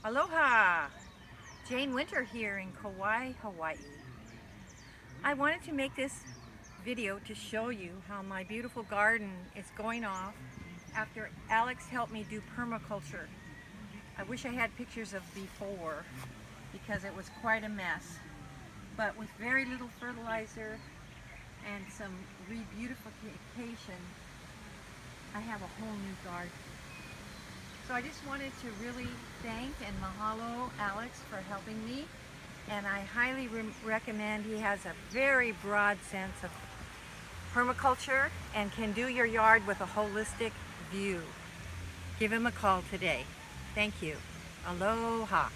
Aloha! Jane Winter here in Kauai, Hawaii. I wanted to make this video to show you how my beautiful garden is going off after Alex helped me do permaculture. I wish I had pictures of before because it was quite a mess. But with very little fertilizer and some re-beautification, I have a whole new garden. So I just wanted to really thank and mahalo Alex for helping me, and I highly recommend. He has a very broad sense of permaculture and can do your yard with a holistic view. Give him a call today. Thank you. Aloha.